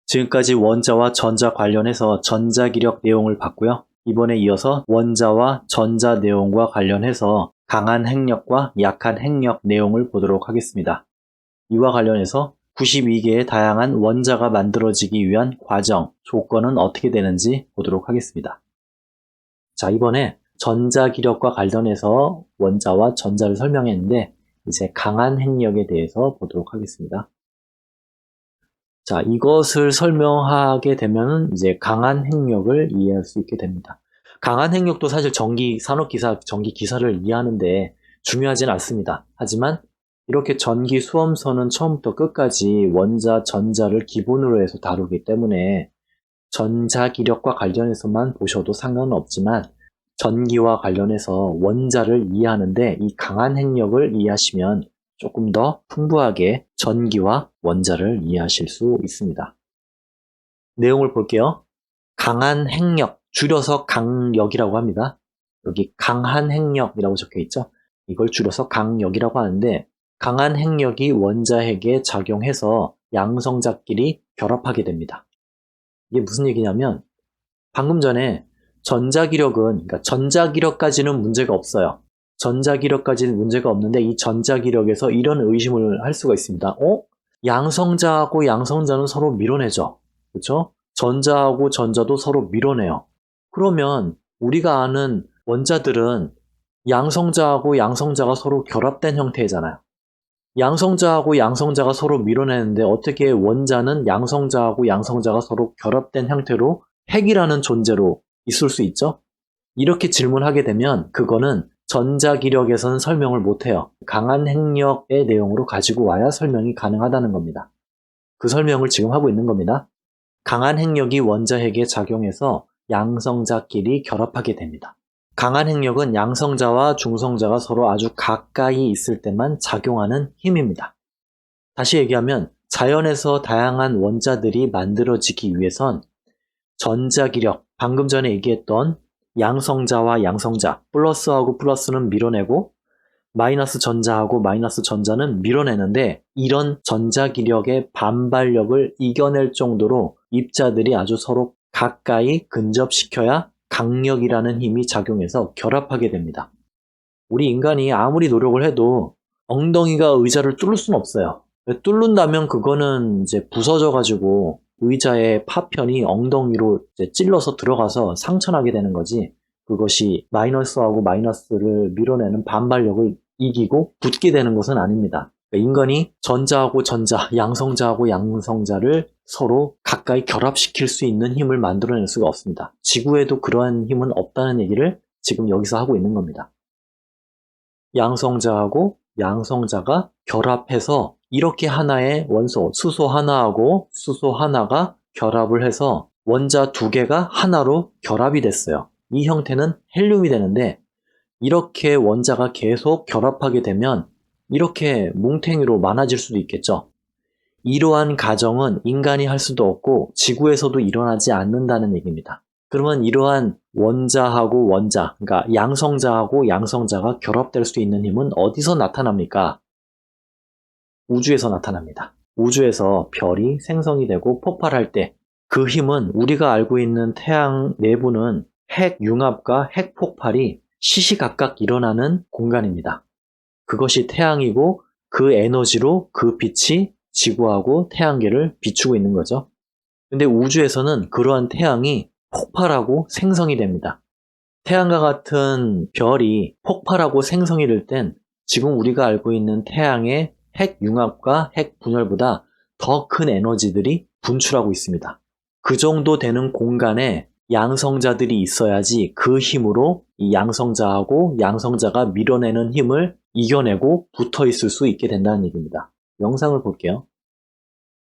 지금까지 원자와 전자 관련해서 전자기력 내용을 봤고요. 이번에 이어서 원자와 전자 내용과 관련해서 강한 핵력과 약한 핵력 내용을 보도록 하겠습니다. 이와 관련해서 92개의 다양한 원자가 만들어지기 위한 과정, 조건은 어떻게 되는지 보도록 하겠습니다. 자, 이번에 전자기력과 관련해서 원자와 전자를 설명했는데 이제 강한 핵력에 대해서 보도록 하겠습니다. 자, 이것을 설명하게 되면 이제 강한 핵력을 이해할 수 있게 됩니다. 강한 핵력도 사실 산업기사, 전기기사를 이해하는데 중요하진 않습니다. 하지만 이렇게 전기 수험서는 처음부터 끝까지 원자, 전자를 기본으로 해서 다루기 때문에 전자기력과 관련해서만 보셔도 상관은 없지만 전기와 관련해서 원자를 이해하는데 이 강한 핵력을 이해하시면 조금 더 풍부하게 전기와 원자를 이해하실 수 있습니다. 내용을 볼게요. 강한 핵력, 줄여서 강력이라고 합니다. 여기 강한 핵력이라고 적혀 있죠. 이걸 줄여서 강력이라고 하는데 강한 핵력이 원자핵에 작용해서 양성자끼리 결합하게 됩니다. 이게 무슨 얘기냐면 방금 전에 그러니까 전자기력까지는 문제가 없어요. 전자기력까지는 문제가 없는데 이 전자기력에서 이런 의심을 할 수가 있습니다. 양성자하고 양성자는 서로 밀어내죠. 그렇죠? 전자하고 전자도 서로 밀어내요. 그러면 우리가 아는 원자들은 양성자하고 양성자가 서로 결합된 형태잖아요. 양성자하고 양성자가 서로 밀어내는데 어떻게 원자는 양성자하고 양성자가 서로 결합된 형태로 핵이라는 존재로 있을 수 있죠? 이렇게 질문하게 되면 그거는 전자기력에서는 설명을 못해요. 강한 핵력의 내용으로 가지고 와야 설명이 가능하다는 겁니다. 그 설명을 지금 하고 있는 겁니다. 강한 핵력이 원자핵에 작용해서 양성자끼리 결합하게 됩니다. 강한 핵력은 양성자와 중성자가 서로 아주 가까이 있을 때만 작용하는 힘입니다. 다시 얘기하면 자연에서 다양한 원자들이 만들어지기 위해선 전자기력, 방금 전에 얘기했던 양성자와 양성자, 플러스하고 플러스는 밀어내고 마이너스 전자하고 마이너스 전자는 밀어내는데 이런 전자기력의 반발력을 이겨낼 정도로 입자들이 아주 서로 가까이 근접시켜야 강력이라는 힘이 작용해서 결합하게 됩니다. 우리 인간이 아무리 노력을 해도 엉덩이가 의자를 뚫을 수는 없어요. 뚫는다면 그거는 이제 부서져가지고 의자의 파편이 엉덩이로 이제 찔러서 들어가서 상처나게 되는 거지. 그것이 마이너스하고 마이너스를 밀어내는 반발력을 이기고 붙게 되는 것은 아닙니다. 인간이 전자하고 전자, 양성자하고 양성자를 서로 가까이 결합시킬 수 있는 힘을 만들어낼 수가 없습니다. 지구에도 그러한 힘은 없다는 얘기를 지금 여기서 하고 있는 겁니다. 양성자하고 양성자가 결합해서 이렇게 하나의 원소, 수소 하나하고 수소 하나가 결합을 해서 원자 두 개가 하나로 결합이 됐어요. 이 형태는 헬륨이 되는데 이렇게 원자가 계속 결합하게 되면 이렇게 뭉탱이로 많아질 수도 있겠죠. 이러한 가정은 인간이 할 수도 없고 지구에서도 일어나지 않는다는 얘기입니다. 그러면 이러한 원자하고 원자, 그러니까 양성자하고 양성자가 결합될 수 있는 힘은 어디서 나타납니까? 우주에서 나타납니다. 우주에서 별이 생성이 되고 폭발할 때 그 힘은 우리가 알고 있는 태양 내부는 핵융합과 핵폭발이 시시각각 일어나는 공간입니다. 그것이 태양이고 그 에너지로 그 빛이 지구하고 태양계를 비추고 있는 거죠. 근데 우주에서는 그러한 태양이 폭발하고 생성이 됩니다. 태양과 같은 별이 폭발하고 생성이 될 땐 지금 우리가 알고 있는 태양의 핵융합과 핵분열보다 더 큰 에너지들이 분출하고 있습니다. 그 정도 되는 공간에 양성자들이 있어야지 그 힘으로 이 양성자하고 양성자가 밀어내는 힘을 이겨내고 붙어 있을 수 있게 된다는 얘기입니다. 영상을 볼게요.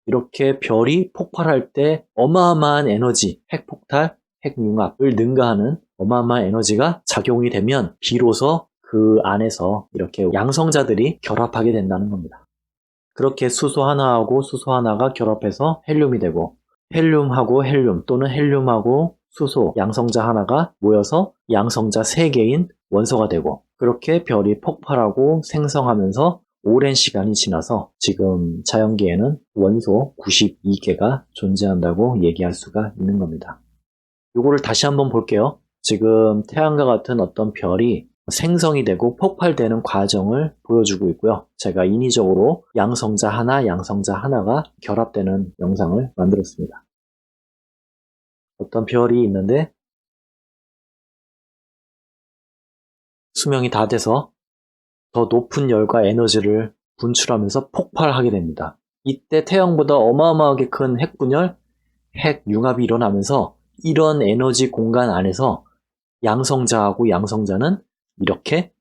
이렇게 별이 폭발할 때 어마어마한 에너지, 핵폭발, 핵융합을 능가하는 어마어마한 에너지가 작용이 되면 비로소 그 안에서 이렇게 양성자들이 결합하게 된다는 겁니다. 그렇게 수소 하나하고 수소 하나가 결합해서 헬륨이 되고 헬륨하고 헬륨 또는 헬륨하고 수소 양성자 하나가 모여서 양성자 3개인 원소가 되고 그렇게 별이 폭발하고 생성하면서 오랜 시간이 지나서 지금 자연계에는 원소 92개가 존재한다고 얘기할 수가 있는 겁니다. 이거를 다시 한번 볼게요. 지금 태양과 같은 어떤 별이 생성이 되고 폭발되는 과정을 보여주고 있고요. 제가 인위적으로 양성자 하나, 양성자 하나가 결합되는 영상을 만들었습니다. 어떤 별이 있는데 수명이 다 돼서 더 높은 열과 에너지를 분출하면서 폭발하게 됩니다. 이때 태양보다 어마어마하게 큰 핵분열, 핵융합이 일어나면서 이런 에너지 공간 안에서 양성자하고 양성자는 이렇게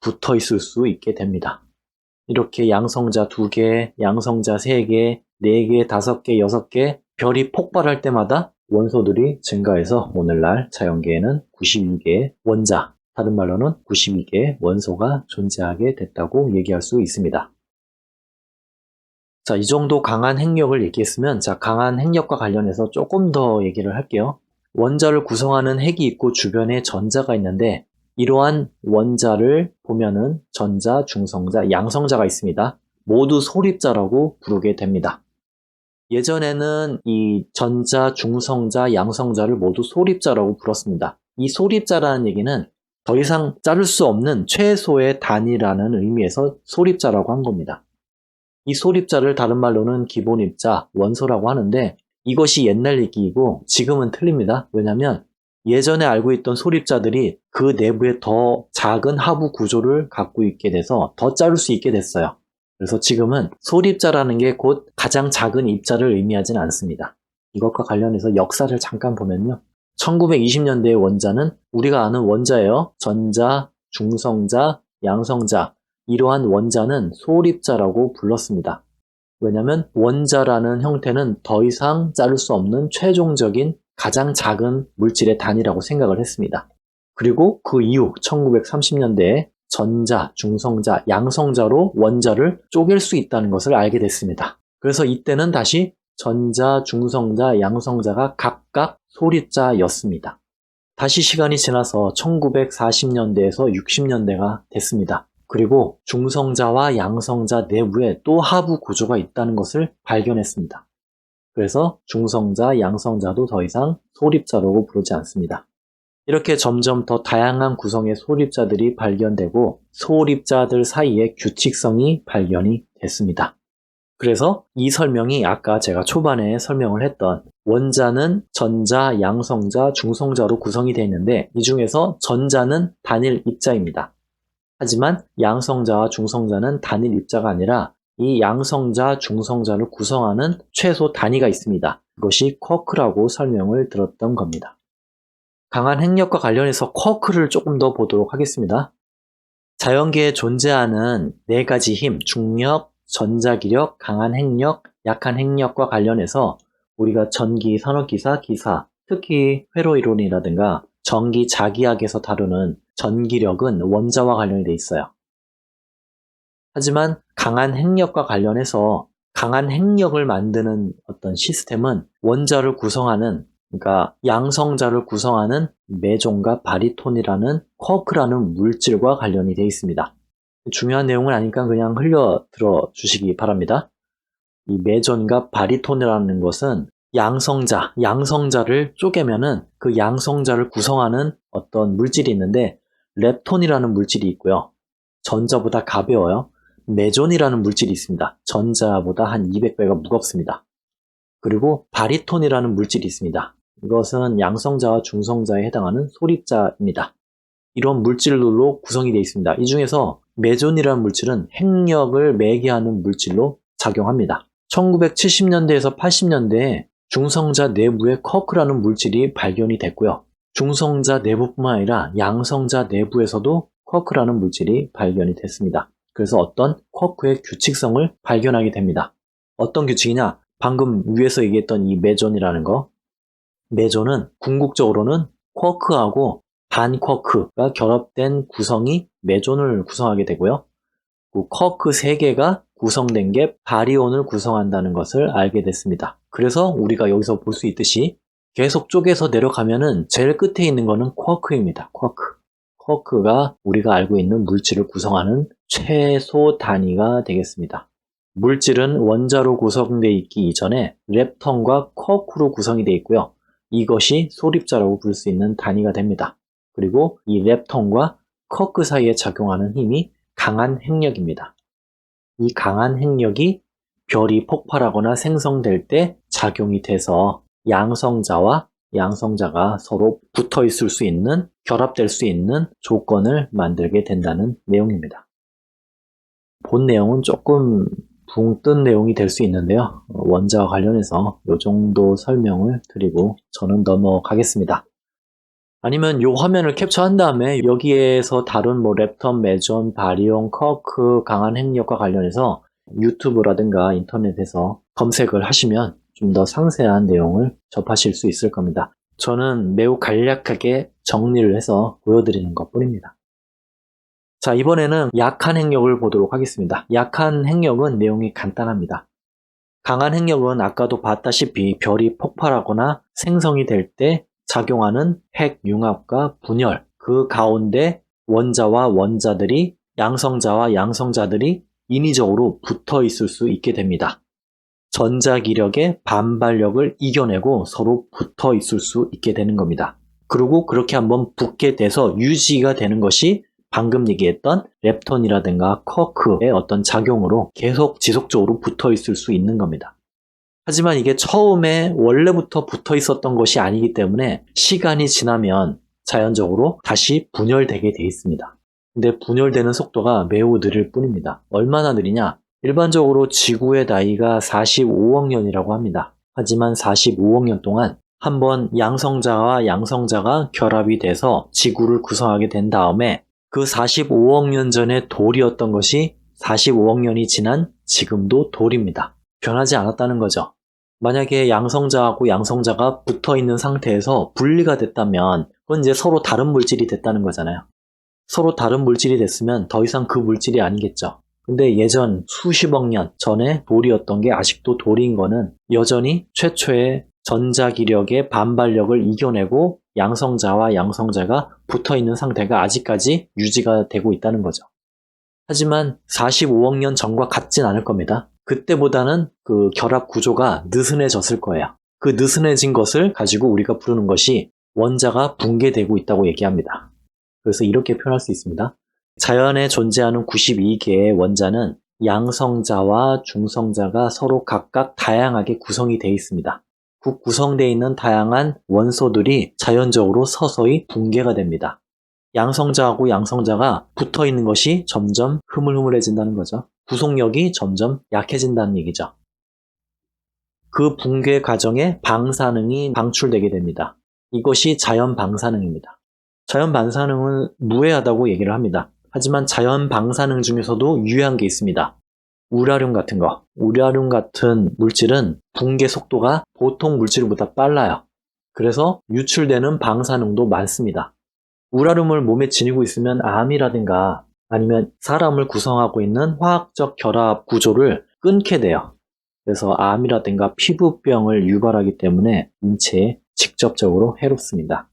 붙어 있을 수 있게 됩니다. 이렇게 양성자 2개, 양성자 3개, 4개, 5개, 6개 별이 폭발할 때마다 원소들이 증가해서 오늘날 자연계에는 92개의 원자, 다른 말로는 92개의 원소가 존재하게 됐다고 얘기할 수 있습니다. 자, 이 정도 강한 핵력을 얘기했으면 강한 핵력과 관련해서 조금 더 얘기를 할게요. 원자를 구성하는 핵이 있고 주변에 전자가 있는데 이러한 원자를 보면은 전자, 중성자, 양성자가 있습니다. 모두 소립자라고 부르게 됩니다. 예전에는 이 전자, 중성자, 양성자를 모두 소립자라고 불렀습니다. 이 소립자라는 얘기는 더 이상 자를 수 없는 최소의 단위라는 의미에서 소립자라고 한 겁니다. 이 소립자를 다른 말로는 기본입자, 원소라고 하는데 이것이 옛날 얘기이고 지금은 틀립니다. 왜냐하면 예전에 알고 있던 소립자들이 그 내부에 더 작은 하부 구조를 갖고 있게 돼서 더 자를 수 있게 됐어요. 그래서 지금은 소립자라는 게 곧 가장 작은 입자를 의미하진 않습니다. 이것과 관련해서 역사를 잠깐 보면요. 1920년대의 원자는 우리가 아는 원자예요. 전자, 중성자, 양성자, 이러한 원자는 소립자라고 불렀습니다. 왜냐하면 원자라는 형태는 더 이상 자를 수 없는 최종적인 가장 작은 물질의 단위라고 생각을 했습니다. 그리고 그 이후 1930년대에 전자, 중성자, 양성자로 원자를 쪼갤 수 있다는 것을 알게 됐습니다. 그래서 이때는 다시 전자, 중성자, 양성자가 각각 소립자였습니다. 다시 시간이 지나서 1940년대에서 60년대가 됐습니다. 그리고 중성자와 양성자 내부에 또 하부 구조가 있다는 것을 발견했습니다. 그래서 중성자, 양성자도 더 이상 소립자라고 부르지 않습니다. 이렇게 점점 더 다양한 구성의 소립자들이 발견되고 소립자들 사이에 규칙성이 발견이 됐습니다. 그래서 이 설명이 아까 제가 초반에 설명을 했던 원자는 전자, 양성자, 중성자로 구성이 되어 있는데 이 중에서 전자는 단일 입자입니다. 하지만 양성자와 중성자는 단일 입자가 아니라 이 양성자, 중성자를 구성하는 최소 단위가 있습니다. 그것이 쿼크라고 설명을 들었던 겁니다. 강한 핵력과 관련해서 쿼크를 조금 더 보도록 하겠습니다. 자연계에 존재하는 4가지 힘, 중력, 전자기력, 강한 핵력, 약한 핵력과 관련해서 우리가 전기, 산업기사, 기사, 특히 회로이론이라든가 전기 자기학에서 다루는 전기력은 원자와 관련이 돼 있어요. 하지만 강한 핵력과 관련해서 강한 핵력을 만드는 어떤 시스템은 원자를 구성하는, 그러니까 양성자를 구성하는 메존과 바리톤이라는 쿼크라는 물질과 관련이 되어 있습니다. 중요한 내용은 아니니까 그냥 흘려 들어 주시기 바랍니다. 이 메존과 바리톤이라는 것은 양성자를 쪼개면은 그 양성자를 구성하는 어떤 물질이 있는데 렙톤이라는 물질이 있고요. 전자보다 가벼워요. 메존이라는 물질이 있습니다. 전자보다 한 200배가 무겁습니다. 그리고 바리톤이라는 물질이 있습니다. 이것은 양성자와 중성자에 해당하는 소립자입니다. 이런 물질로 구성이 되어 있습니다. 이 중에서 메존이라는 물질은 핵력을 매개하는 물질로 작용합니다. 1970년대에서 80년대에 중성자 내부에 쿼크라는 물질이 발견이 됐고요. 중성자 내부뿐만 아니라 양성자 내부에서도 쿼크라는 물질이 발견이 됐습니다. 그래서 어떤 쿼크의 규칙성을 발견하게 됩니다. 어떤 규칙이냐? 방금 위에서 얘기했던 이 메존이라는 거. 메존은 궁극적으로는 쿼크하고 반쿼크가 결합된 구성이 메존을 구성하게 되고요. 그 쿼크 3개가 구성된 게 바리온을 구성한다는 것을 알게 됐습니다. 그래서 우리가 여기서 볼 수 있듯이 계속 쪼개서 내려가면은 제일 끝에 있는 거는 쿼크입니다. 쿼크. 쿼크가 우리가 알고 있는 물질을 구성하는 최소 단위가 되겠습니다. 물질은 원자로 구성되어 있기 이전에 렙턴과 쿼크로 구성이 되어 있고요. 이것이 소립자라고 부를 수 있는 단위가 됩니다. 그리고 이 렙턴과 쿼크 사이에 작용하는 힘이 강한 핵력입니다. 이 강한 핵력이 별이 폭발하거나 생성될 때 작용이 돼서 양성자와 양성자가 서로 붙어 있을 수 있는, 결합될 수 있는 조건을 만들게 된다는 내용입니다. 본 내용은 조금 붕 뜬 내용이 될 수 있는데요. 원자와 관련해서 이 정도 설명을 드리고 저는 넘어가겠습니다. 아니면 이 화면을 캡처한 다음에 여기에서 다룬 렙턴, 메존, 바리온, 쿼크, 강한 핵력과 관련해서 유튜브라든가 인터넷에서 검색을 하시면 좀 더 상세한 내용을 접하실 수 있을 겁니다. 저는 매우 간략하게 정리를 해서 보여드리는 것 뿐입니다. 자, 이번에는 약한 핵력을 보도록 하겠습니다. 약한 핵력은 내용이 간단합니다. 강한 핵력은 아까도 봤다시피 별이 폭발하거나 생성이 될 때 작용하는 핵융합과 분열, 그 가운데 원자와 원자들이, 양성자와 양성자들이 인위적으로 붙어 있을 수 있게 됩니다. 전자기력의 반발력을 이겨내고 서로 붙어 있을 수 있게 되는 겁니다. 그리고 그렇게 한번 붙게 돼서 유지가 되는 것이 방금 얘기했던 렙턴이라든가 쿼크의 어떤 작용으로 계속 지속적으로 붙어 있을 수 있는 겁니다. 하지만 이게 처음에 원래부터 붙어 있었던 것이 아니기 때문에 시간이 지나면 자연적으로 다시 분열되게 돼 있습니다. 근데 분열되는 속도가 매우 느릴 뿐입니다. 얼마나 느리냐? 일반적으로 지구의 나이가 45억 년이라고 합니다. 하지만 45억 년 동안 한번 양성자와 양성자가 결합이 돼서 지구를 구성하게 된 다음에 그 45억 년 전에 돌이었던 것이 45억 년이 지난 지금도 돌입니다. 변하지 않았다는 거죠. 만약에 양성자하고 양성자가 붙어 있는 상태에서 분리가 됐다면 그건 이제 서로 다른 물질이 됐다는 거잖아요. 서로 다른 물질이 됐으면 더 이상 그 물질이 아니겠죠. 근데 예전 수십억 년 전에 돌이었던 게 아직도 돌인 거는 여전히 최초의 전자기력의 반발력을 이겨내고 양성자와 양성자가 붙어있는 상태가 아직까지 유지가 되고 있다는 거죠. 하지만 45억 년 전과 같진 않을 겁니다. 그때보다는 그 결합 구조가 느슨해졌을 거예요. 그 느슨해진 것을 가지고 우리가 부르는 것이 원자가 붕괴되고 있다고 얘기합니다. 그래서 이렇게 표현할 수 있습니다. 자연에 존재하는 92개의 원자는 양성자와 중성자가 서로 각각 다양하게 구성이 되어 있습니다. 그 구성되어 있는 다양한 원소들이 자연적으로 서서히 붕괴가 됩니다. 양성자하고 양성자가 붙어 있는 것이 점점 흐물흐물해진다는 거죠. 구속력이 점점 약해진다는 얘기죠. 그 붕괴 과정에 방사능이 방출되게 됩니다. 이것이 자연 방사능입니다. 자연 방사능은 무해하다고 얘기를 합니다. 하지만 자연 방사능 중에서도 유해한 게 있습니다. 우라륨 같은 거. 우라륨 같은 물질은 붕괴 속도가 보통 물질보다 빨라요. 그래서 유출되는 방사능도 많습니다. 우라륨을 몸에 지니고 있으면 암이라든가 아니면 사람을 구성하고 있는 화학적 결합 구조를 끊게 돼요. 그래서 암이라든가 피부병을 유발하기 때문에 인체에 직접적으로 해롭습니다.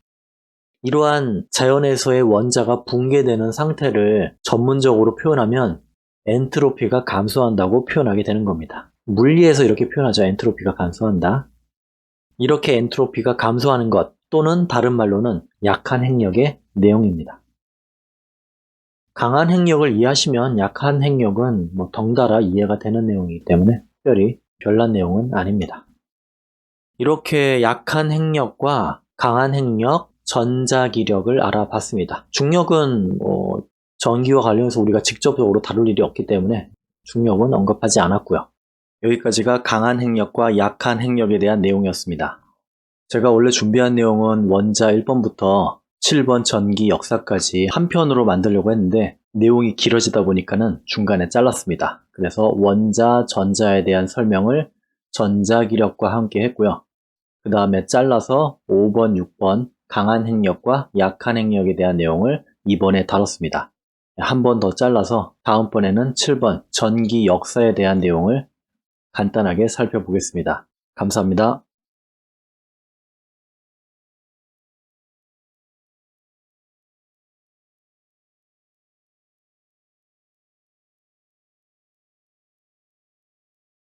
이러한 자연에서의 원자가 붕괴되는 상태를 전문적으로 표현하면 엔트로피가 감소한다고 표현하게 되는 겁니다. 물리에서 이렇게 표현하죠. 엔트로피가 감소한다. 이렇게 엔트로피가 감소하는 것 또는 다른 말로는 약한 핵력의 내용입니다. 강한 핵력을 이해하시면 약한 핵력은 덩달아 이해가 되는 내용이기 때문에 특별히 별난 내용은 아닙니다. 이렇게 약한 핵력과 강한 핵력, 전자기력을 알아봤습니다. 중력은 전기와 관련해서 우리가 직접적으로 다룰 일이 없기 때문에 중력은 언급하지 않았고요. 여기까지가 강한 핵력과 약한 핵력에 대한 내용이었습니다. 제가 원래 준비한 내용은 원자 1번부터 7번 전기 역사까지 한 편으로 만들려고 했는데 내용이 길어지다 보니까는 중간에 잘랐습니다. 그래서 원자, 전자에 대한 설명을 전자기력과 함께 했고요. 그 다음에 잘라서 5번, 6번 강한 핵력과 약한 핵력에 대한 내용을 이번에 다뤘습니다. 한 번 더 잘라서 다음번에는 7번 전기 역사에 대한 내용을 간단하게 살펴보겠습니다. 감사합니다.